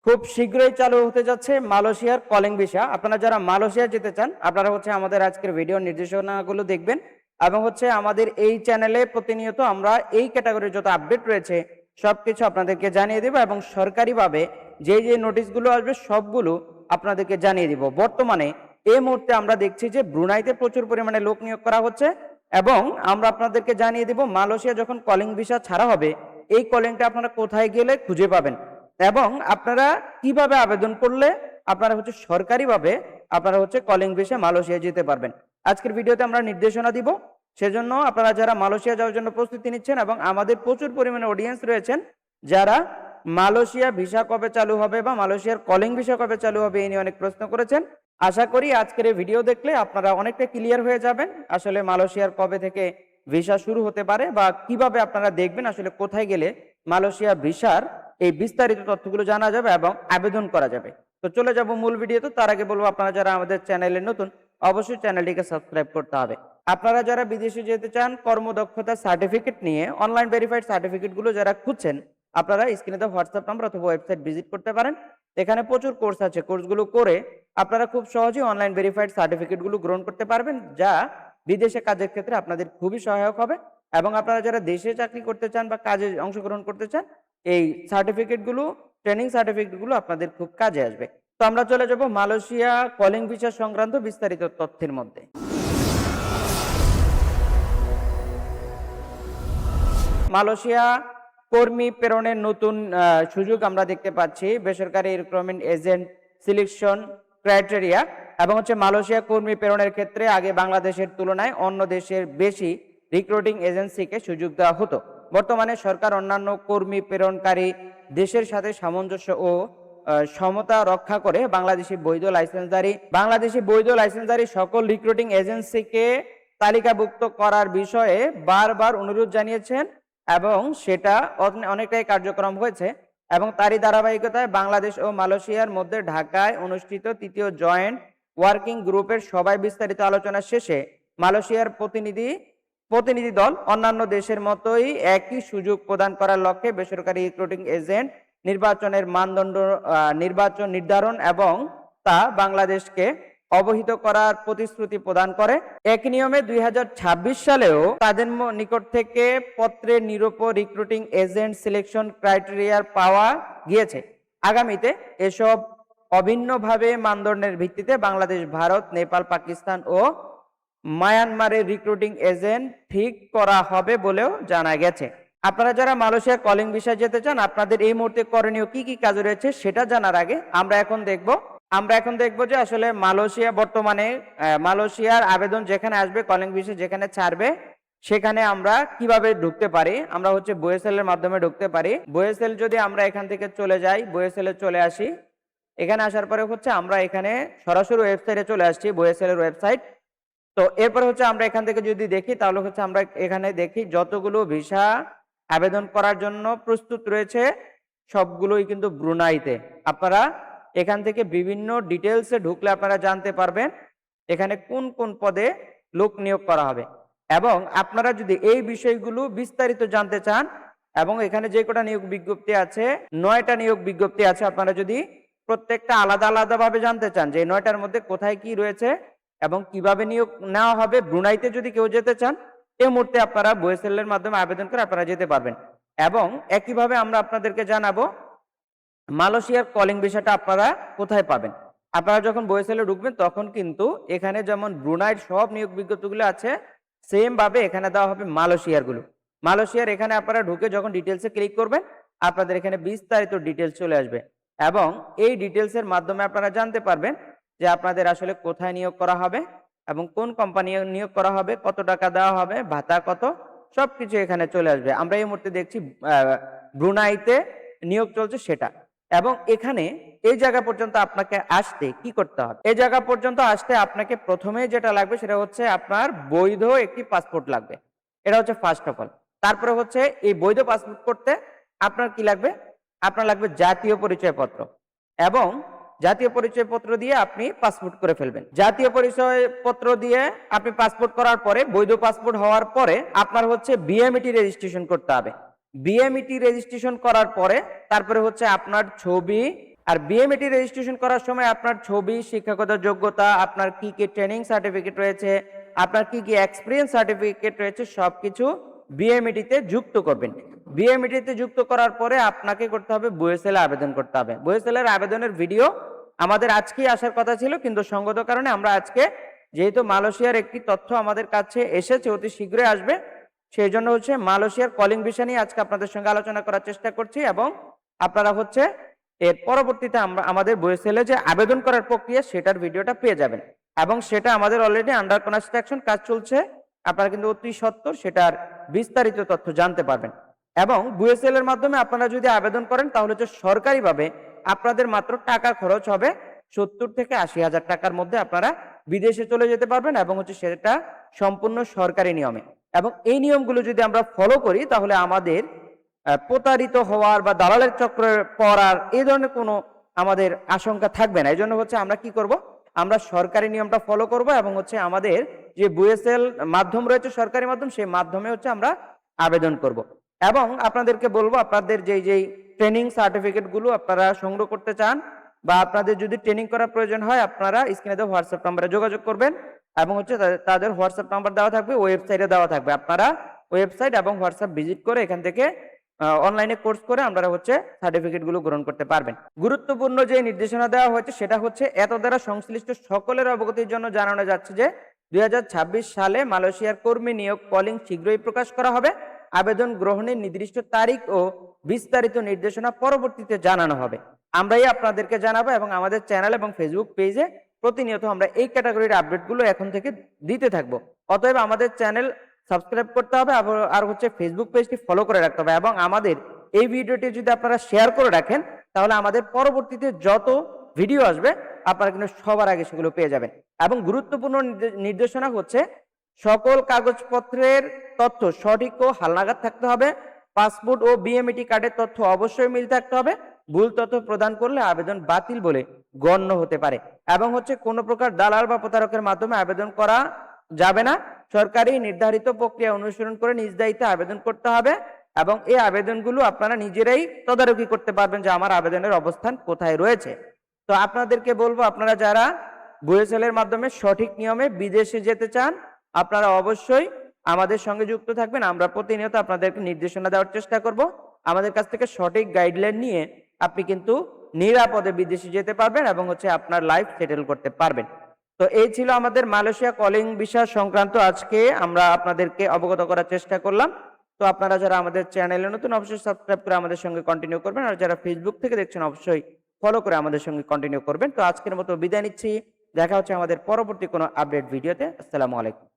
খুব শীঘ্রই চালু হতে যাচ্ছে মালয়েশিয়ার কলিং ভিসা। আপনারা যারা মালয়েশিয়া যেতে চান আপনারা আমাদের আজকের ভিডিও নির্দেশনাগুলো দেখবেন এবং আমাদের এই চ্যানেলে প্রতিনিয়ত আমরা এই ক্যাটাগরির যত আপডেট রয়েছে সবকিছু আপনাদেরকে জানিয়ে দেব এবং সরকারিভাবে যে যে নোটিশগুলো আসবে সবগুলো আপনাদেরকে জানিয়ে দিব। বর্তমানে এই মুহূর্তে আমরা দেখছি যে ব্রুনাইতে প্রচুর পরিমাণে লোক নিয়োগ করা হচ্ছে এবং আমরা আপনাদেরকে জানিয়ে দিব মালয়েশিয়া যখন কলিং ভিসা ছাড়া হবে এই কলিংটা আপনারা কোথায় গেলে খুঁজে পাবেন এবং আপনারা কিভাবে আবেদন করলে আপনারা সরকারিভাবে আপনারা কলিং ভিসা মালয়েশিয়া যেতে পারবেন। আজকের ভিডিওতে আমরা নির্দেশনা দিব, সেজন্য আপনারা যারা মালয়েশিয়া যাওয়ার জন্য প্রস্তুতি নিচ্ছেন এবং আমাদের প্রচুর পরিমাণে অডিয়েন্স রয়েছেন যারা মালয়েশিয়া ভিসা কবে চালু হবে বা মালয়েশিয়ার কলিং ভিসা কবে চালু হবে এই নিয়ে অনেক প্রশ্ন করেছেন। আশা করি আজকের এই ভিডিও দেখলে আপনারা অনেকটা ক্লিয়ার হয়ে যাবেন আসলে মালয়েশিয়ার কবে থেকে ভিসা শুরু হতে পারে বা কিভাবে আপনারা দেখবেন আসলে কোথায় গেলে মালয়েশিয়া ভিসার এই বিস্তারিত তথ্যগুলো জানা যাবে এবং আবেদন করা যাবে। তো চলে যাব মূল ভিডিওতে। তার আগে বলবো আপনারা যারা আমাদের চ্যানেলে নতুন অবশ্যই চ্যানেলটিকে সাবস্ক্রাইব করতে হবে। আপনারা যারা বিদেশে যেতে চান কর্মদক্ষতা সার্টিফিকেট নিয়ে অনলাইন ভেরিফাইড সার্টিফিকেটগুলো যারা খুঁজছেন আপনারা স্ক্রিনে দেওয়া হোয়াটসঅ্যাপ নাম্বার অথবা ওয়েবসাইট ভিজিট করতে পারেন। এখানে প্রচুর কোর্স আছে, কোর্সগুলো করে আপনারা খুব সহজেই অনলাইন ভেরিফাইড সার্টিফিকেটগুলো গ্রহণ করতে পারবেন যা বিদেশে কাজের ক্ষেত্রে আপনাদের খুবই সহায়ক হবে এবং আপনারা যারা দেশে চাকরি করতে চান বা কাজে অংশগ্রহণ করতে চান এই সার্টিফিকেটগুলো ট্রেনিং সার্টিফিকেটগুলো আপনাদের খুব কাজে আসবে। তো আমরা চলে যাব মালয়েশিয়া কলিং ভিসা সংক্রান্ত বিস্তারিত তথ্যের মধ্যে। মালয়েশিয়া কর্মী প্রেরণের নতুন সুযোগ আমরা দেখতে পাচ্ছি বেসরকারি রিক্রুটমেন্ট এজেন্ট সিলেকশন ক্রাইটেরিয়া এবং মালয়েশিয়া কর্মী প্রেরণের ক্ষেত্রে আগে বাংলাদেশের তুলনায় অন্য দেশের বেশি রিক্রুটিং এজেন্সিকে সুযোগ দেওয়া হতো। বর্তমানে সরকার অন্যান্য কর্মী প্রেরণকারী দেশের সাথে সামঞ্জস্য ও সমতা রক্ষা করে বাংলাদেশি বৈধ লাইসেন্সধারী সকল রিক্রুটিং এজেন্সিকে তালিকাভুক্ত করার বিষয়ে বারবার অনুরোধ জানিয়েছেন এবং সেটা অনেকটাই কার্যক্রম হয়েছে এবং তারই ধারাবাহিকতায় বাংলাদেশ ও মালয়েশিয়ার মধ্যে ঢাকায় অনুষ্ঠিত তৃতীয় জয়েন্ট ওয়ার্কিং গ্রুপের সভায় বিস্তারিত আলোচনা শেষে মালয়েশিয়ার প্রতিনিধি দল অন্যান্য দেশের মতোই একই সুযোগ প্রদান করার লক্ষ্যে বেসরকারি রিক্রুটিং এজেন্ট নির্বাচনের মানদণ্ড নির্ধারণ এবং তা বাংলাদেশকে অবহিত করার প্রতিশ্রুতি প্রদান করে। এক নিয়মে 2026 সালেও তাদের নিকট থেকে পত্রের নিরূপণ রিক্রুটিং এজেন্ট সিলেকশন ক্রাইটেরিয়া পাওয়া গিয়েছে। আগামীতে এসব অভিন্নভাবে মানদণ্ডের ভিত্তিতে বাংলাদেশ, ভারত, নেপাল, পাকিস্তান ও মায়ানমারের রিক্রুটিং এজেন্ট ঠিক করা হবে বলেও জানা গেছে। আপনারা যারা মালয়েশিয়া কলিং ভিসা যেতে চান আপনাদের এই মুহূর্তে করণীয় কি কি কাজ রয়েছে সেটা জানার আগে আমরা এখন দেখব যে আসলে মালয়েশিয়া বর্তমানে মালয়েশিয়ার আবেদন যেখানে আসবে কলিং ভিসা যেখানে ছাড়বে সেখানে আমরা কিভাবে ঢুকতে পারি। আমরা বয়েসেল এর মাধ্যমে ঢুকতে পারি। বয়েসেল যদি আমরা এখান থেকে চলে যাই, বয়েসেলে চলে আসি, এখানে আসার পরে আমরা এখানে সরাসরি ওয়েবসাইটে চলে আসছি, বয়েসেল এর ওয়েবসাইট। তো এরপরে আমরা এখান থেকে যদি দেখি তাহলে আমরা এখানে দেখি যতগুলো ভিসা আবেদন করার জন্য প্রস্তুত রয়েছে সবগুলোই কিন্তু ব্রুনাইতে। আপনারা এখান থেকে বিভিন্ন ডিটেলসে ঢুকলে আপনারা জানতে পারবেন এখানে কোন কোন পদে লোক নিয়োগ করা হবে এবং আপনারা যদি এই বিষয়গুলো বিস্তারিত জানতে চান এবং এখানে যে কটা নিয়োগ বিজ্ঞপ্তি আছে 9টা নিয়োগ বিজ্ঞপ্তি আছে, আপনারা যদি প্রত্যেকটা আলাদাভাবে জানতে চান যে 9টার মধ্যে কোথায় কি রয়েছে এবং কিভাবে নিয়োগ নেওয়া হবে, ব্রুনাইতে যদি কেউ যেতে চান এই মুহূর্তে আপনারা বয়েসেলের মাধ্যমে আবেদন করে আপনারা যেতে পারবেন। এবং একইভাবে আমরা আপনাদেরকে জানাবো মালয়েশিয়ার কলিং ভিসাটা আপনারা কোথায় পাবেন। আপনারা যখন বয়েসেলে ঢুকবেন তখন কিন্তু এখানে যেমন ব্রুনাইয়ের সব নিয়োগ বিজ্ঞপ্তিগুলো আছে সেম ভাবে এখানে দেওয়া হবে মালয়েশিয়ার এখানে আপনারা ঢুকে যখন ডিটেলসে ক্লিক করবেন আপনাদের এখানে বিস্তারিত ডিটেলস চলে আসবে এবং এই ডিটেলসের মাধ্যমে আপনারা জানতে পারবেন যে আপনাদের আসলে কোথায় নিয়োগ করা হবে এবং কোন কোম্পানি নিয়োগ করা হবে, কত টাকা দেওয়া হবে, ভাতা কত, সবকিছু এখানে চলে আসবে। আমরা এই মুহূর্তে দেখছি ব্রুনাইতে নিয়োগ চলছে সেটা। এবং এখানে এই জায়গা পর্যন্ত আপনাকে আসতে কি করতে হবে, এই জায়গা পর্যন্ত আসতে আপনাকে প্রথমে যেটা লাগবে সেটা আপনার বৈধ একটি পাসপোর্ট লাগবে। এটা ফার্স্ট অফ অল। তারপরে এই বৈধ পাসপোর্ট করতে আপনার কি লাগবে, আপনার লাগবে জাতীয় পরিচয়পত্র এবং জাতীয় পরিচয়পত্র দিয়ে আপনি পাসপোর্ট করে ফেলবেন। জাতীয় পরিচয়পত্র দিয়ে আপনি পাসপোর্ট করার পরে বৈধ পাসপোর্ট হওয়ার পরে আপনার বিএমইটি রেজিস্ট্রেশন করতে হবে। বিএমইটি রেজিস্ট্রেশন করার পরে তারপরে আপনার ছবি, আর বিএমইটি রেজিস্ট্রেশন করার সময় আপনার ছবি, শিক্ষাগত যোগ্যতা, আপনার কি কি ট্রেনিং সার্টিফিকেট রয়েছে, আপনার কি কি এক্সপিরিয়েন্স সার্টিফিকেট রয়েছে, সবকিছু বিএমইটিতে যুক্ত করবেন। বিএমইটিতে যুক্ত করার পরে আপনাকে করতে হবে বুয়েসেলে আবেদন করতে হবে। বুয়েসেলের আবেদনের ভিডিও আমাদের আজকেই আসার কথা ছিল, কিন্তু সঙ্গত কারণে আমরা আজকে, যেহেতু মালয়েশিয়ার একটি তথ্য আমাদের কাছে এসেছে, অতি শীঘ্রই আসবে, সেই জন্য মালয়েশিয়ার কলিং ভিসা নিয়ে আজকে আপনাদের সঙ্গে আলোচনা করার চেষ্টা করছি। এবং আপনারা এর পরবর্তীতে আমরা আমাদের বুয়েসেলে যে আবেদন করার প্রক্রিয়া সেটার ভিডিওটা পেয়ে যাবেন। এবং সেটা আমাদের অলরেডি আন্ডার কনস্ট্রাকশন কাজ চলছে, আপনারা কিন্তু অতি সত্বর সেটার বিস্তারিত তথ্য জানতে পারবেন। এবং বুয়েসেল এর মাধ্যমে আপনারা যদি আবেদন করেন তাহলে সরকারিভাবে আপনাদের মাত্র টাকা খরচ হবে 70 থেকে 80 হাজার টাকার মধ্যে আপনারা বিদেশে চলে যেতে পারবেন, এবং সেটা সম্পূর্ণ সরকারি নিয়মে। এবং এই নিয়মগুলো যদি আমরা ফলো করি তাহলে আমাদের প্রতারিত হওয়ার বা দালালের চক্রে পড়ার এই ধরনের কোনো আমাদের আশঙ্কা থাকবে না। এই জন্য আমরা কি করব, আমরা সরকারি নিয়মটা ফলো করব, এবং আমাদের যে বুয়েসেল মাধ্যম রয়েছে সরকারি মাধ্যম, সেই মাধ্যমে আমরা আবেদন করব। এবং আপনাদেরকে বলবো, আপনাদের যেই ট্রেনিং সার্টিফিকেট গুলো আপনারা সংগ্রহ করতে চান বা আপনাদের যদি ট্রেনিং করার প্রয়োজন হয়, আপনারা স্ক্রিনে দেওয়া হোয়াটসঅ্যাপ নাম্বারে যোগাযোগ করবেন। এবং তাদের হোয়াটসঅ্যাপ নাম্বার দেওয়া থাকবে, ওয়েবসাইটে দেওয়া থাকবে। আপনারা ওয়েবসাইট এবং হোয়াটসঅ্যাপ ভিজিট করে এখান থেকে অনলাইনে কোর্স করে আপনারা সার্টিফিকেট গুলো গ্রহণ করতে পারবেন। গুরুত্বপূর্ণ যে নির্দেশনা দেওয়া হয়েছে সেটা এত দ্বারা সংশ্লিষ্ট সকলের অবগতির জন্য জানানো যাচ্ছে যে 2026 সালে মালয়েশিয়ার কর্মী নিয়োগ কলিং শীঘ্রই প্রকাশ করা হবে। আবেদন গ্রহণের নির্দিষ্ট তারিখ ও বিস্তারিত নির্দেশনা পরবর্তীতে জানানো হবে। আমরাই আপনাদেরকে জানাবো, এবং আমাদের চ্যানেল এবং ফেসবুক পেজে প্রতিনিয়ত আমরা এই ক্যাটাগরির আপডেটগুলো এখন থেকে দিতে থাকবো। অতএব আমাদের চ্যানেল সাবস্ক্রাইব করতে হবে, আর ফেসবুক পেজটি ফলো করে রাখতে হবে। এবং আমাদের এই ভিডিওটি যদি আপনারা শেয়ার করে রাখেন তাহলে আমাদের পরবর্তীতে যত ভিডিও আসবে আপনারা কিন্তু সবার আগে সেগুলো পেয়ে যাবেন। এবং গুরুত্বপূর্ণ নির্দেশনা সকল কাগজপত্রের তথ্য সঠিক ও হালনাগাদ থাকতে হবে। পাসপোর্ট ও বিএমইটি কার্ডের তথ্য অবশ্যই মিল থাকতে হবে। ভুল তথ্য প্রদান করলে আবেদন বাতিল বলে গণ্য হতে পারে। এবং কোনো প্রকার দালাল বা প্রতারকের মাধ্যমে আবেদন করা যাবে না। সরকারি নির্ধারিত প্রক্রিয়া অনুসরণ করে নিজ দায়িত্বে আবেদন করতে হবে, এবং এই আবেদনগুলো আপনারা নিজেরাই তদারকি করতে পারবেন যে আমার আবেদনের অবস্থান কোথায় রয়েছে। তো আপনাদেরকে বলবো, আপনারা যারা বুয়েসেলের মাধ্যমে সঠিক নিয়মে বিদেশে যেতে চান আপনারা অবশ্যই আমাদের সঙ্গে যুক্ত থাকবেন। আমরা প্রতিনিয়ত আপনাদেরকে নির্দেশনা দেওয়ার চেষ্টা করব। আমাদের কাছ থেকে সঠিক গাইডলাইন নিয়ে আপনি কিন্তু নিরাপদে বিদেশে যেতে পারবেন, এবং আপনার লাইফ সেটেল করতে পারবেন। তো এই ছিল আমাদের মালয়েশিয়া কলিং ভিসা সংক্রান্ত আজকে আমরা আপনাদেরকে অবগত করার চেষ্টা করলাম। তো আপনারা যারা আমাদের চ্যানেলে নতুন অবশ্যই সাবস্ক্রাইব করে আমাদের সঙ্গে কন্টিনিউ করবেন, আর যারা ফেসবুক থেকে দেখছেন অবশ্যই ফলো করে আমাদের সঙ্গে কন্টিনিউ করবেন। তো আজকের মতো বিদায় নিচ্ছি, দেখা হচ্ছে আমাদের পরবর্তী কোনো আপডেট ভিডিওতে। আসসালামু আলাইকুম।